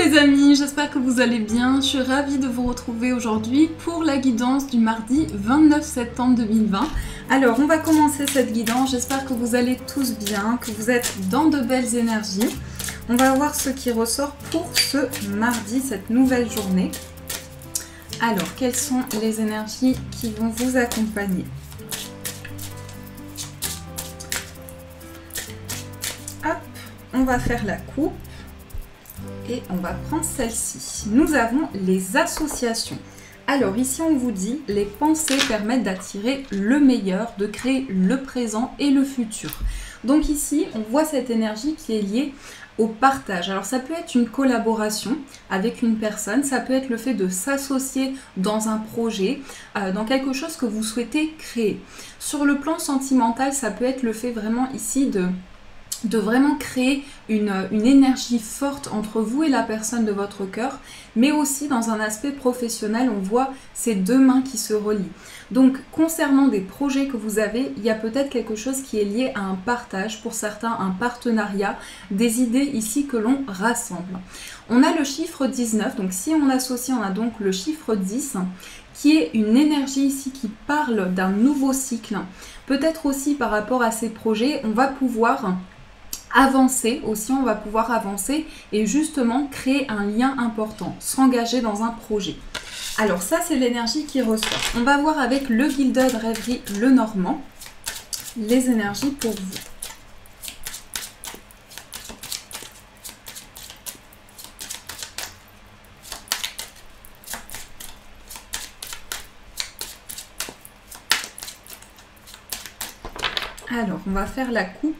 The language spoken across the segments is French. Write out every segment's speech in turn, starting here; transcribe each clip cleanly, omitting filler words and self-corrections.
les amis, j'espère que vous allez bien. Je suis ravie de vous retrouver aujourd'hui pour la guidance du mardi 29 septembre 2020. Alors, on va commencer cette guidance. J'espère que vous allez tous bien, que vous êtes dans de belles énergies. On va voir ce qui ressort pour ce mardi, cette nouvelle journée. Alors, quelles sont les énergies qui vont vous accompagner ? Hop, on va faire la coupe. Et on va prendre celle-ci. Nous avons les associations. Alors ici on vous dit, les pensées permettent d'attirer le meilleur, de créer le présent et le futur. Donc ici on voit cette énergie qui est liée au partage. Alors ça peut être une collaboration avec une personne, ça peut être le fait de s'associer dans un projet, dans quelque chose que vous souhaitez créer. Sur le plan sentimental, ça peut être le fait vraiment ici de vraiment créer une énergie forte entre vous et la personne de votre cœur, mais aussi dans un aspect professionnel, on voit ces deux mains qui se relient. Donc concernant des projets que vous avez, il y a peut-être quelque chose qui est lié à un partage, pour certains un partenariat, des idées ici que l'on rassemble. On a le chiffre 19, donc si on associe, on a donc le chiffre 10, qui est une énergie ici qui parle d'un nouveau cycle. Peut-être aussi par rapport à ces projets, on va pouvoir avancer aussi, on va pouvoir avancer et justement créer un lien important, s'engager dans un projet. Alors ça c'est l'énergie qui ressort. On va voir avec le Gilded Rêverie Lenormand les énergies pour vous. Alors on va faire la coupe.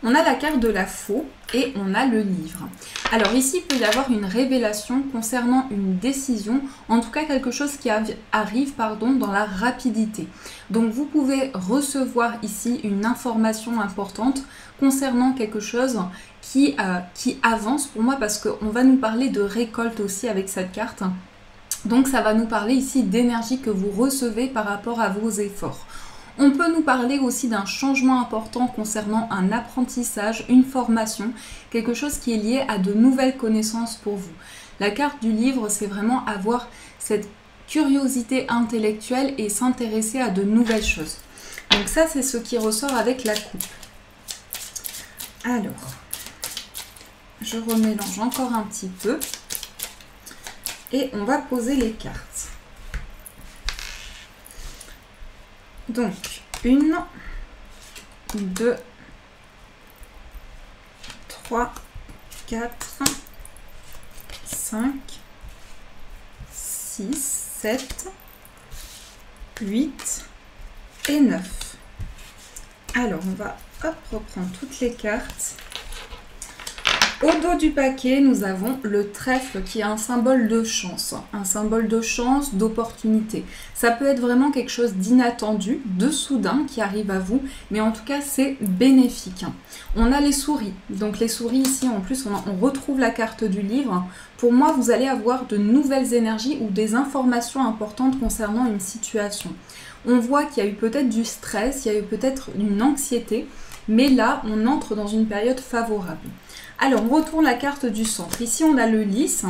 On a la carte de la faux et on a le livre. Alors ici, il peut y avoir une révélation concernant une décision, en tout cas quelque chose qui arrive dans la rapidité. Donc vous pouvez recevoir ici une information importante concernant quelque chose qui avance pour moi, parce qu'on va nous parler de récolte aussi avec cette carte. Donc ça va nous parler ici d'énergie que vous recevez par rapport à vos efforts. On peut nous parler aussi d'un changement important concernant un apprentissage, une formation, quelque chose qui est lié à de nouvelles connaissances pour vous. La carte du livre, c'est vraiment avoir cette curiosité intellectuelle et s'intéresser à de nouvelles choses. Donc ça, c'est ce qui ressort avec la coupe. Alors, je remélange encore un petit peu et on va poser les cartes. Donc, 1, 2, 3, 4, 5, 6, 7, 8 et 9. Alors, on va reprendre toutes les cartes. Au dos du paquet, nous avons le trèfle qui est un symbole de chance, d'opportunité. Ça peut être vraiment quelque chose d'inattendu, de soudain qui arrive à vous, mais en tout cas, c'est bénéfique. On a les souris. Donc les souris ici, en plus, on retrouve la carte du livre. Pour moi, vous allez avoir de nouvelles énergies ou des informations importantes concernant une situation. On voit qu'il y a eu peut-être du stress, il y a eu peut-être une anxiété, mais là, on entre dans une période favorable. Alors, on retourne la carte du centre. Ici, on a le lys.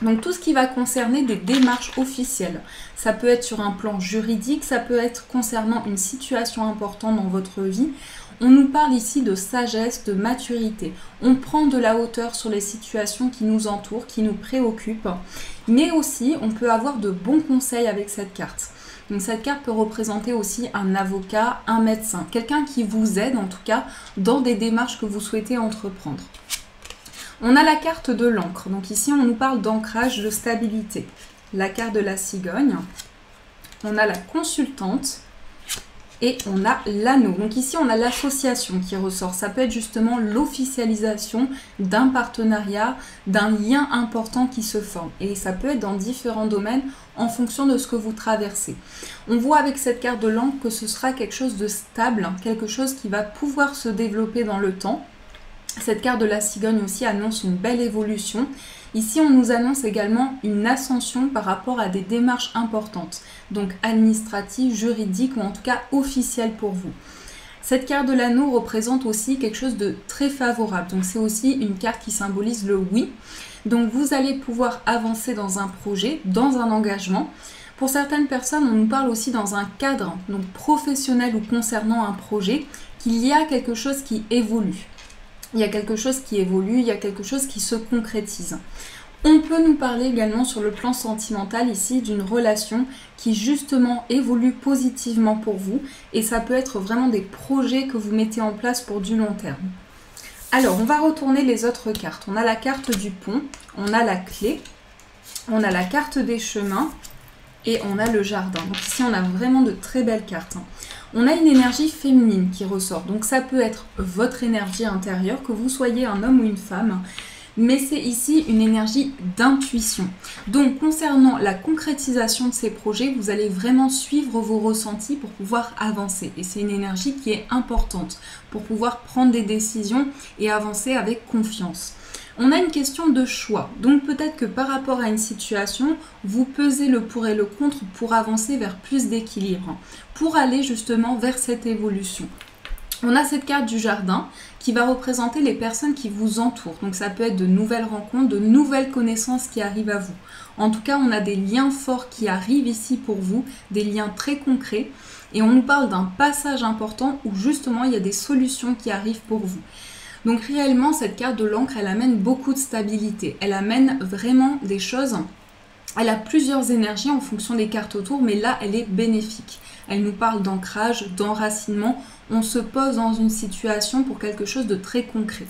Donc, tout ce qui va concerner des démarches officielles. Ça peut être sur un plan juridique, ça peut être concernant une situation importante dans votre vie. On nous parle ici de sagesse, de maturité. On prend de la hauteur sur les situations qui nous entourent, qui nous préoccupent. Mais aussi, on peut avoir de bons conseils avec cette carte. Donc cette carte peut représenter aussi un avocat, un médecin, quelqu'un qui vous aide en tout cas dans des démarches que vous souhaitez entreprendre. On a la carte de l'encre, donc ici on nous parle d'ancrage, de stabilité. La carte de la cigogne, on a la consultante et on a l'anneau. Donc ici on a l'association qui ressort, ça peut être justement l'officialisation d'un partenariat, d'un lien important qui se forme. Et ça peut être dans différents domaines en fonction de ce que vous traversez. On voit avec cette carte de l'encre que ce sera quelque chose de stable, quelque chose qui va pouvoir se développer dans le temps. Cette carte de la cigogne aussi annonce une belle évolution. Ici, on nous annonce également une ascension par rapport à des démarches importantes, donc administratives, juridiques ou en tout cas officielles pour vous. Cette carte de l'anneau représente aussi quelque chose de très favorable. Donc c'est aussi une carte qui symbolise le oui. Donc vous allez pouvoir avancer dans un projet, dans un engagement. Pour certaines personnes, on nous parle aussi dans un cadre donc professionnel ou concernant un projet, qu'il y a quelque chose qui évolue. Il y a quelque chose qui évolue, il y a quelque chose qui se concrétise. On peut nous parler également sur le plan sentimental ici d'une relation qui justement évolue positivement pour vous et ça peut être vraiment des projets que vous mettez en place pour du long terme. Alors, on va retourner les autres cartes. On a la carte du pont, on a la clé, on a la carte des chemins et on a le jardin. Donc ici, on a vraiment de très belles cartes. On a une énergie féminine qui ressort. Donc ça peut être votre énergie intérieure, que vous soyez un homme ou une femme. Mais c'est ici une énergie d'intuition. Donc concernant la concrétisation de ces projets, vous allez vraiment suivre vos ressentis pour pouvoir avancer. Et c'est une énergie qui est importante pour pouvoir prendre des décisions et avancer avec confiance. On a une question de choix. Donc peut-être que par rapport à une situation, vous pesez le pour et le contre pour avancer vers plus d'équilibre, pour aller justement vers cette évolution. On a cette carte du jardin qui va représenter les personnes qui vous entourent. Donc ça peut être de nouvelles rencontres, de nouvelles connaissances qui arrivent à vous. En tout cas, on a des liens forts qui arrivent ici pour vous, des liens très concrets. Et on nous parle d'un passage important où justement il y a des solutions qui arrivent pour vous. Donc réellement, cette carte de l'encre, elle amène beaucoup de stabilité. Elle amène vraiment des choses. Elle a plusieurs énergies en fonction des cartes autour, mais là, elle est bénéfique. Elle nous parle d'ancrage, d'enracinement. On se pose dans une situation pour quelque chose de très concret.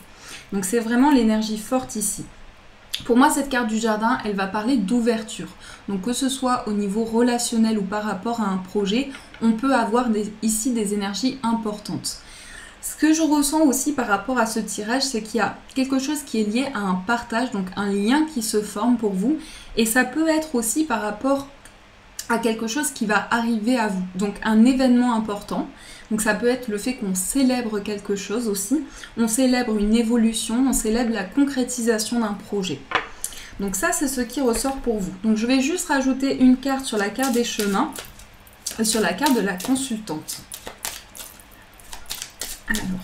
Donc c'est vraiment l'énergie forte ici. Pour moi, cette carte du jardin, elle va parler d'ouverture. Donc que ce soit au niveau relationnel ou par rapport à un projet, on peut avoir ici des énergies importantes. Ce que je ressens aussi par rapport à ce tirage, c'est qu'il y a quelque chose qui est lié à un partage, donc un lien qui se forme pour vous. Et ça peut être aussi par rapport à quelque chose qui va arriver à vous. Donc un événement important. Donc ça peut être le fait qu'on célèbre quelque chose aussi. On célèbre une évolution, on célèbre la concrétisation d'un projet. Donc ça, c'est ce qui ressort pour vous. Donc je vais juste rajouter une carte sur la carte des chemins, sur la carte de la consultante. Alors,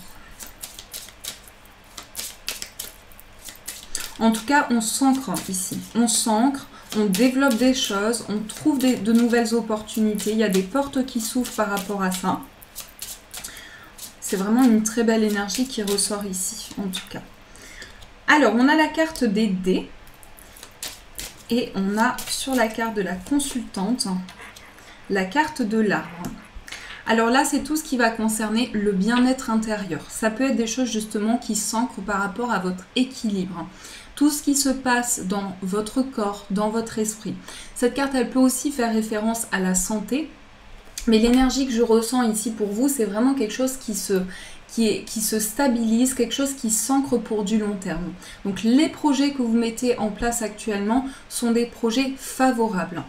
en tout cas, on s'ancre ici. On s'ancre, on développe des choses, on trouve de nouvelles opportunités. Il y a des portes qui s'ouvrent par rapport à ça. C'est vraiment une très belle énergie qui ressort ici, en tout cas. Alors, on a la carte des dés. Et on a sur la carte de la consultante, la carte de l'arbre. Alors là, c'est tout ce qui va concerner le bien-être intérieur. Ça peut être des choses justement qui s'ancrent par rapport à votre équilibre. Tout ce qui se passe dans votre corps, dans votre esprit. Cette carte, elle peut aussi faire référence à la santé. Mais l'énergie que je ressens ici pour vous, c'est vraiment quelque chose qui se stabilise, quelque chose qui s'ancre pour du long terme. Donc les projets que vous mettez en place actuellement sont des projets favorables.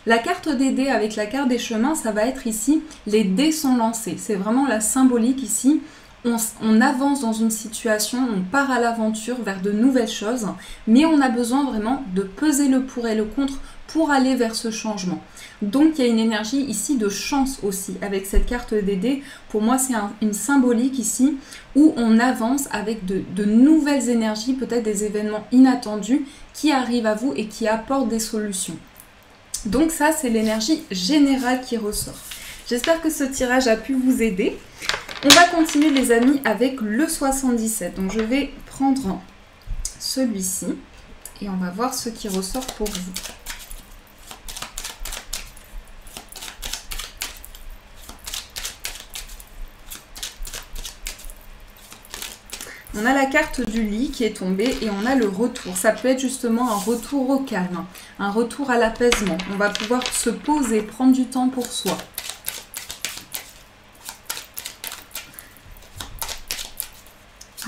La carte des dés avec la carte des chemins, ça va être ici, les dés sont lancés. C'est vraiment la symbolique ici. On avance dans une situation, on part à l'aventure vers de nouvelles choses, mais on a besoin vraiment de peser le pour et le contre pour aller vers ce changement. Donc il y a une énergie ici de chance aussi avec cette carte des dés. Pour moi, c'est une symbolique ici où on avance avec de nouvelles énergies, peut-être des événements inattendus qui arrivent à vous et qui apportent des solutions. Donc ça, c'est l'énergie générale qui ressort. J'espère que ce tirage a pu vous aider. On va continuer les amis avec le 77. Donc je vais prendre celui-ci et on va voir ce qui ressort pour vous. On a la carte du lit qui est tombée et on a le retour. Ça peut être justement un retour au calme, un retour à l'apaisement. On va pouvoir se poser, prendre du temps pour soi.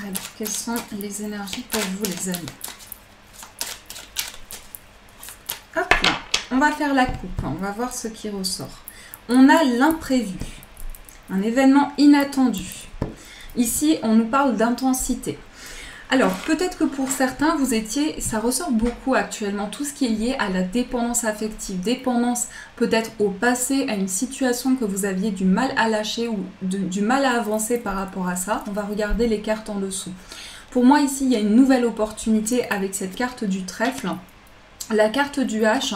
Alors, quelles sont les énergies pour vous les amis? Hop là, on va faire la coupe, on va voir ce qui ressort. On a l'imprévu, un événement inattendu. Ici, on nous parle d'intensité. Alors, peut-être que pour certains, ça ressort beaucoup actuellement, tout ce qui est lié à la dépendance affective, dépendance peut-être au passé, à une situation que vous aviez du mal à lâcher ou du mal à avancer par rapport à ça. On va regarder les cartes en dessous. Pour moi, ici, il y a une nouvelle opportunité avec cette carte du trèfle. La carte du H,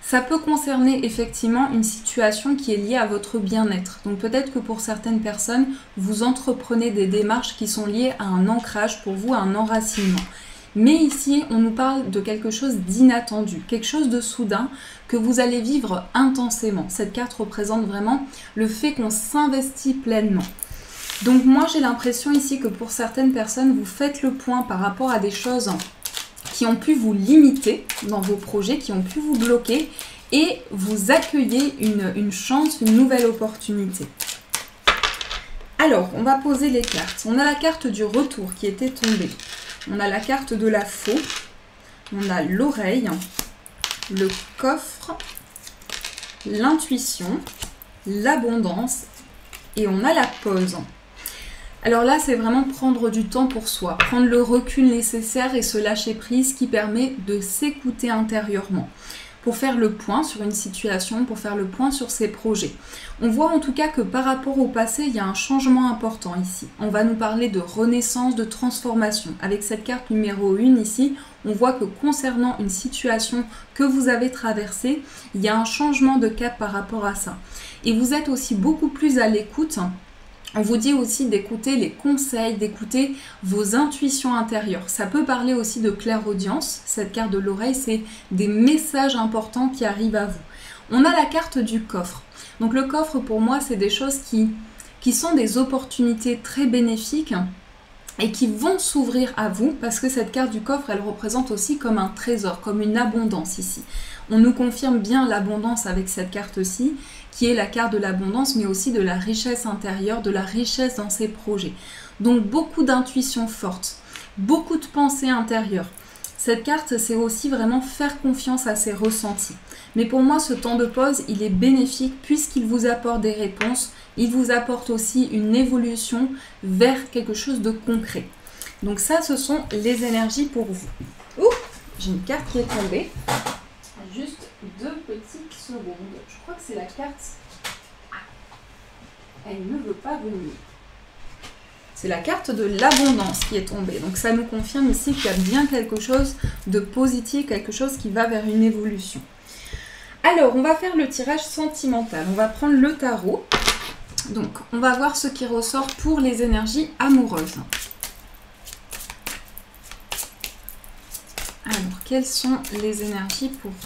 ça peut concerner effectivement une situation qui est liée à votre bien-être. Donc peut-être que pour certaines personnes, vous entreprenez des démarches qui sont liées à un ancrage pour vous, à un enracinement. Mais ici, on nous parle de quelque chose d'inattendu, quelque chose de soudain que vous allez vivre intensément. Cette carte représente vraiment le fait qu'on s'investit pleinement. Donc moi, j'ai l'impression ici que pour certaines personnes, vous faites le point par rapport à des choses qui ont pu vous limiter dans vos projets, qui ont pu vous bloquer, et vous accueillez une chance, une nouvelle opportunité. Alors, on va poser les cartes. On a la carte du retour qui était tombée. On a la carte de la faux. On a l'oreille, le coffre, l'intuition, l'abondance, et on a la pause. Alors là, c'est vraiment prendre du temps pour soi, prendre le recul nécessaire et se lâcher prise qui permet de s'écouter intérieurement pour faire le point sur une situation, pour faire le point sur ses projets. On voit en tout cas que par rapport au passé, il y a un changement important ici. On va nous parler de renaissance, de transformation. Avec cette carte numéro 1 ici, on voit que concernant une situation que vous avez traversée, il y a un changement de cap par rapport à ça. Et vous êtes aussi beaucoup plus à l'écoute. On vous dit aussi d'écouter les conseils, d'écouter vos intuitions intérieures. Ça peut parler aussi de clairaudience. Cette carte de l'oreille, c'est des messages importants qui arrivent à vous. On a la carte du coffre. Donc le coffre, pour moi, c'est des choses qui sont des opportunités très bénéfiques et qui vont s'ouvrir à vous parce que cette carte du coffre, elle représente aussi comme un trésor, comme une abondance ici. On nous confirme bien l'abondance avec cette carte-ci, qui est la carte de l'abondance, mais aussi de la richesse intérieure, de la richesse dans ses projets. Donc beaucoup d'intuition forte, beaucoup de pensées intérieures. Cette carte, c'est aussi vraiment faire confiance à ses ressentis. Mais pour moi, ce temps de pause, il est bénéfique puisqu'il vous apporte des réponses, il vous apporte aussi une évolution vers quelque chose de concret. Donc ça, ce sont les énergies pour vous. Ouh, j'ai une carte qui est tombée. Juste 2 petites secondes. Je crois que c'est la carte... Elle ne veut pas venir. C'est la carte de l'abondance qui est tombée. Donc ça nous confirme ici qu'il y a bien quelque chose de positif, quelque chose qui va vers une évolution. Alors, on va faire le tirage sentimental. On va prendre le tarot. Donc, on va voir ce qui ressort pour les énergies amoureuses. Alors, quelles sont les énergies pour vous ?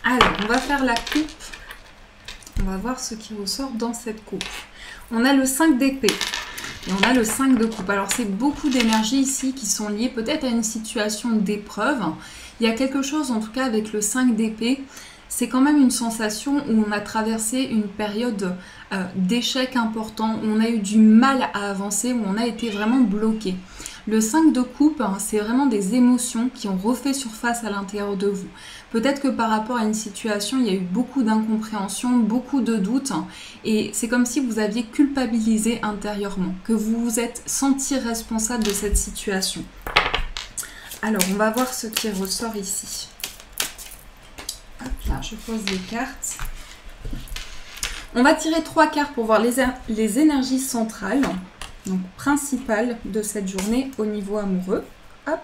Alors, on va faire la coupe. On va voir ce qui ressort dans cette coupe. On a le 5 d'épée et on a le 5 de coupe. Alors, c'est beaucoup d'énergie ici qui sont liées peut-être à une situation d'épreuve. Il y a quelque chose, en tout cas, avec le 5 d'épée. C'est quand même une sensation où on a traversé une période d'échec important, où on a eu du mal à avancer, où on a été vraiment bloqué. Le 5 de coupe, c'est vraiment des émotions qui ont refait surface à l'intérieur de vous. Peut-être que par rapport à une situation, il y a eu beaucoup d'incompréhension, beaucoup de doutes, et c'est comme si vous aviez culpabilisé intérieurement, que vous vous êtes senti responsable de cette situation. Alors, on va voir ce qui ressort ici. Hop là, je pose les cartes. On va tirer 3 cartes pour voir les énergies centrales, donc principales de cette journée au niveau amoureux. Hop.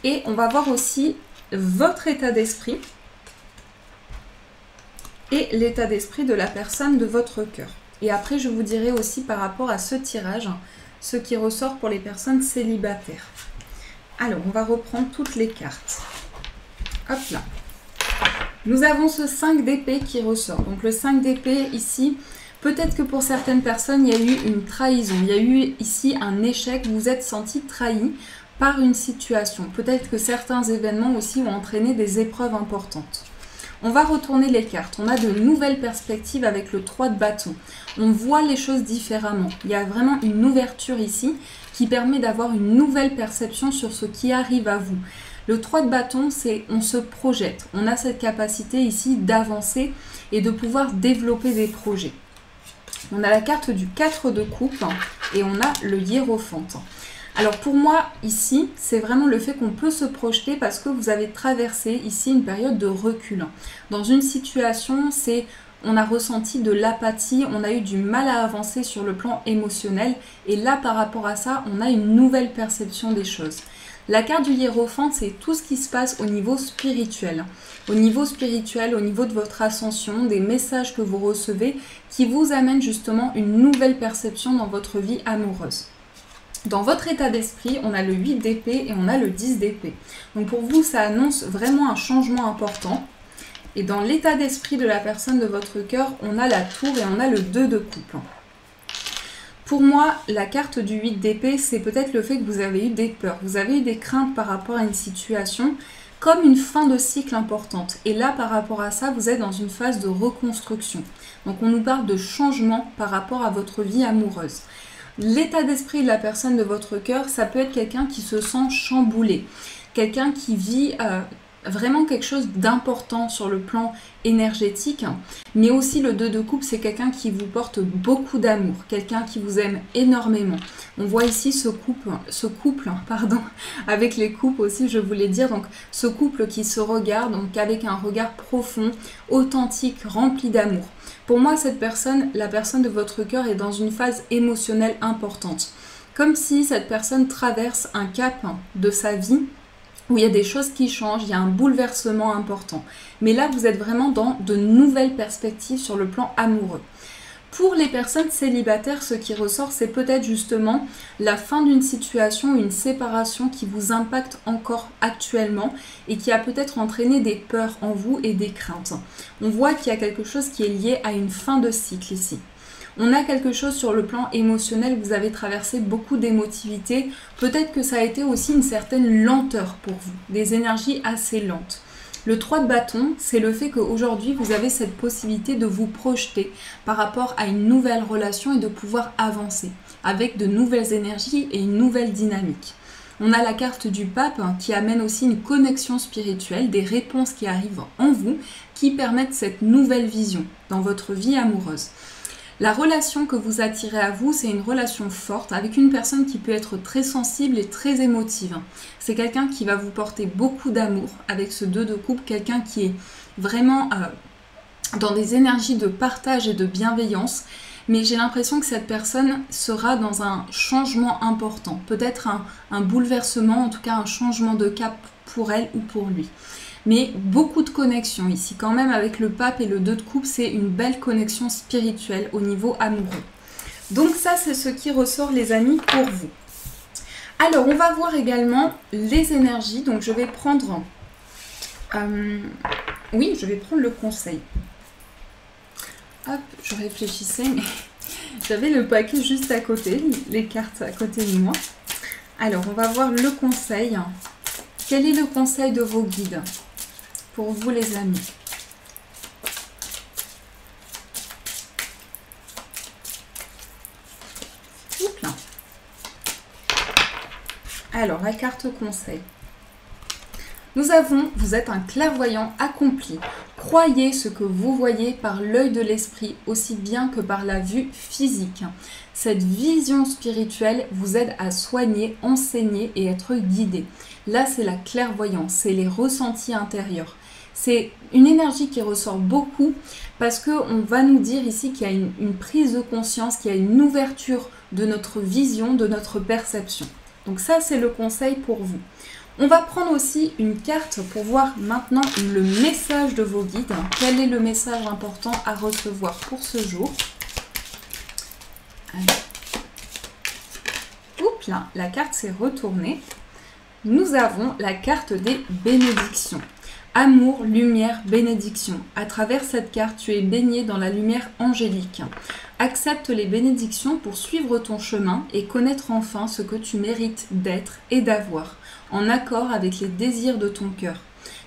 Et on va voir aussi votre état d'esprit et l'état d'esprit de la personne de votre cœur. Et après, je vous dirai aussi par rapport à ce tirage, ce qui ressort pour les personnes célibataires. Alors, on va reprendre toutes les cartes. Hop là. Nous avons ce 5 d'épée qui ressort. Donc le 5 d'épée ici, peut-être que pour certaines personnes, il y a eu une trahison. Il y a eu ici un échec. Vous vous êtes senti trahi par une situation. Peut-être que certains événements aussi ont entraîné des épreuves importantes. On va retourner les cartes. On a de nouvelles perspectives avec le 3 de bâton. On voit les choses différemment. Il y a vraiment une ouverture ici qui permet d'avoir une nouvelle perception sur ce qui arrive à vous. Le 3 de bâton, c'est on se projette. On a cette capacité ici d'avancer et de pouvoir développer des projets. On a la carte du 4 de coupe et on a le hiérophante. Alors pour moi, ici, c'est vraiment le fait qu'on peut se projeter parce que vous avez traversé ici une période de recul. Dans une situation, on a ressenti de l'apathie, on a eu du mal à avancer sur le plan émotionnel. Et là, par rapport à ça, on a une nouvelle perception des choses. La carte du hiérophante, c'est tout ce qui se passe au niveau spirituel. Au niveau spirituel, au niveau de votre ascension, des messages que vous recevez qui vous amènent justement une nouvelle perception dans votre vie amoureuse. Dans votre état d'esprit, on a le 8 d'épée et on a le 10 d'épée. Donc pour vous, ça annonce vraiment un changement important. Et dans l'état d'esprit de la personne de votre cœur, on a la tour et on a le 2 de coupe. Pour moi, la carte du 8 d'épée, c'est peut-être le fait que vous avez eu des peurs, vous avez eu des craintes par rapport à une situation, comme une fin de cycle importante. Et là, par rapport à ça, vous êtes dans une phase de reconstruction. Donc on nous parle de changement par rapport à votre vie amoureuse. L'état d'esprit de la personne de votre cœur, ça peut être quelqu'un qui se sent chamboulé, quelqu'un qui vit vraiment quelque chose d'important sur le plan énergétique, mais aussi le 2 de coupe, c'est quelqu'un qui vous porte beaucoup d'amour, quelqu'un qui vous aime énormément. On voit ici ce couple, avec les coupes aussi, je voulais dire, donc ce couple qui se regarde, donc avec un regard profond, authentique, rempli d'amour. Pour moi, cette personne, la personne de votre cœur, est dans une phase émotionnelle importante. Comme si cette personne traverse un cap de sa vie où il y a des choses qui changent, il y a un bouleversement important. Mais là, vous êtes vraiment dans de nouvelles perspectives sur le plan amoureux. Pour les personnes célibataires, ce qui ressort, c'est peut-être justement la fin d'une situation, une séparation qui vous impacte encore actuellement et qui a peut-être entraîné des peurs en vous et des craintes. On voit qu'il y a quelque chose qui est lié à une fin de cycle ici. On a quelque chose sur le plan émotionnel, vous avez traversé beaucoup d'émotivité. Peut-être que ça a été aussi une certaine lenteur pour vous, des énergies assez lentes. Le 3 de bâton, c'est le fait qu'aujourd'hui, vous avez cette possibilité de vous projeter par rapport à une nouvelle relation et de pouvoir avancer avec de nouvelles énergies et une nouvelle dynamique. On a la carte du pape qui amène aussi une connexion spirituelle, des réponses qui arrivent en vous, qui permettent cette nouvelle vision dans votre vie amoureuse. La relation que vous attirez à vous, c'est une relation forte avec une personne qui peut être très sensible et très émotive. C'est quelqu'un qui va vous porter beaucoup d'amour avec ce 2 de coupe, quelqu'un qui est vraiment dans des énergies de partage et de bienveillance. Mais j'ai l'impression que cette personne sera dans un changement important, peut-être un bouleversement, en tout cas un changement de cap pour elle ou pour lui. Mais beaucoup de connexions ici. Quand même, avec le pape et le 2 de coupe, c'est une belle connexion spirituelle au niveau amoureux. Donc ça, c'est ce qui ressort, les amis, pour vous. Alors, on va voir également les énergies. Donc, je vais prendre... oui, je vais prendre le conseil. Hop, je réfléchissais, mais j'avais le paquet juste à côté, les cartes à côté de moi. Alors, on va voir le conseil. Quel est le conseil de vos guides pour vous, les amis? Oups là. Alors, la carte conseil. Nous avons, vous êtes un clairvoyant accompli. Croyez ce que vous voyez par l'œil de l'esprit aussi bien que par la vue physique. Cette vision spirituelle vous aide à soigner, enseigner et être guidé. Là, c'est la clairvoyance, c'est les ressentis intérieurs. C'est une énergie qui ressort beaucoup parce qu'on va nous dire ici qu'il y a une prise de conscience, qu'il y a une ouverture de notre vision, de notre perception. Donc ça, c'est le conseil pour vous. On va prendre aussi une carte pour voir maintenant le message de vos guides. Quel est le message important à recevoir pour ce jour? Oups là, la carte s'est retournée. Nous avons la carte des bénédictions. Amour, lumière, bénédiction. À travers cette carte, tu es baigné dans la lumière angélique. Accepte les bénédictions pour suivre ton chemin et connaître enfin ce que tu mérites d'être et d'avoir, en accord avec les désirs de ton cœur.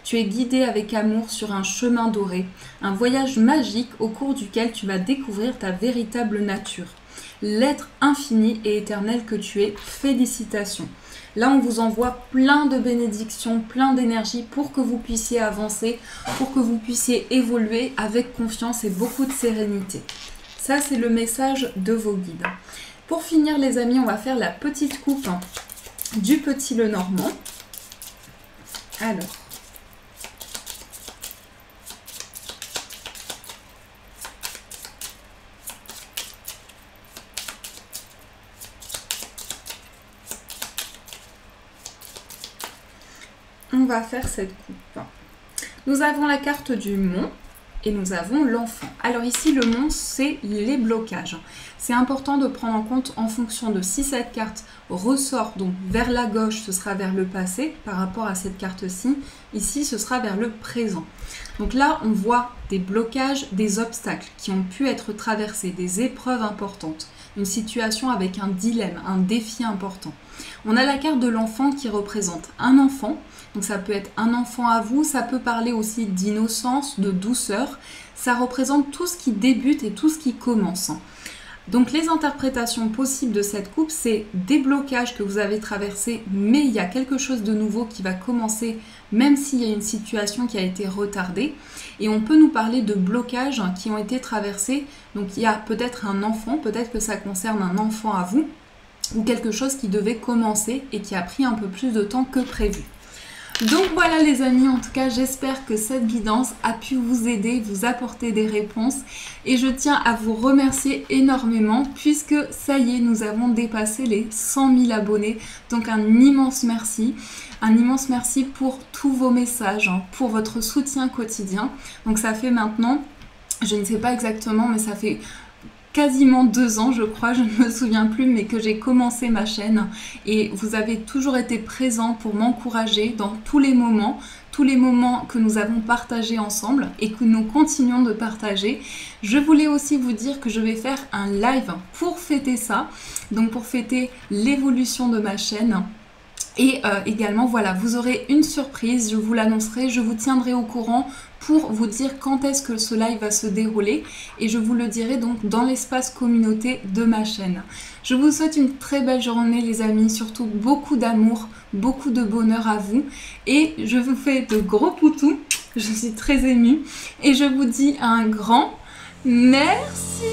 Tu es guidé avec amour sur un chemin doré, un voyage magique au cours duquel tu vas découvrir ta véritable nature. L'être infini et éternel que tu es, félicitations. Là, on vous envoie plein de bénédictions, plein d'énergie pour que vous puissiez avancer, pour que vous puissiez évoluer avec confiance et beaucoup de sérénité. Ça, c'est le message de vos guides. Pour finir, les amis, on va faire la petite coupe du Petit Lenormand. Alors, on va faire cette coupe. Nous avons la carte du mont et nous avons l'enfant. Alors ici, le mont, c'est les blocages. C'est important de prendre en compte en fonction de si cette carte ressort donc vers la gauche, ce sera vers le passé par rapport à cette carte-ci. Ici, ce sera vers le présent. Donc là, on voit des blocages, des obstacles qui ont pu être traversés, des épreuves importantes, une situation avec un dilemme, un défi important. On a la carte de l'enfant qui représente un enfant. Donc ça peut être un enfant à vous, ça peut parler aussi d'innocence, de douceur. Ça représente tout ce qui débute et tout ce qui commence. Donc les interprétations possibles de cette coupe, c'est des blocages que vous avez traversés, mais il y a quelque chose de nouveau qui va commencer, même s'il y a une situation qui a été retardée. Et on peut nous parler de blocages qui ont été traversés. Donc il y a peut-être un enfant, peut-être que ça concerne un enfant à vous, ou quelque chose qui devait commencer et qui a pris un peu plus de temps que prévu. Donc voilà les amis, en tout cas j'espère que cette guidance a pu vous aider, vous apporter des réponses et je tiens à vous remercier énormément puisque ça y est, nous avons dépassé les 100 000 abonnés. Donc un immense merci pour tous vos messages, pour votre soutien quotidien. Donc ça fait maintenant, je ne sais pas exactement, mais ça fait quasiment 2 ans je crois, je ne me souviens plus, mais que j'ai commencé ma chaîne et vous avez toujours été présents pour m'encourager dans tous les moments que nous avons partagés ensemble et que nous continuons de partager. Je voulais aussi vous dire que je vais faire un live pour fêter ça, donc pour fêter l'évolution de ma chaîne. Et également, voilà, vous aurez une surprise, je vous l'annoncerai, je vous tiendrai au courant pour vous dire quand est-ce que ce live va se dérouler et je vous le dirai donc dans l'espace communauté de ma chaîne. Je vous souhaite une très belle journée les amis, surtout beaucoup d'amour, beaucoup de bonheur à vous et je vous fais de gros poutous, je suis très émue et je vous dis un grand merci.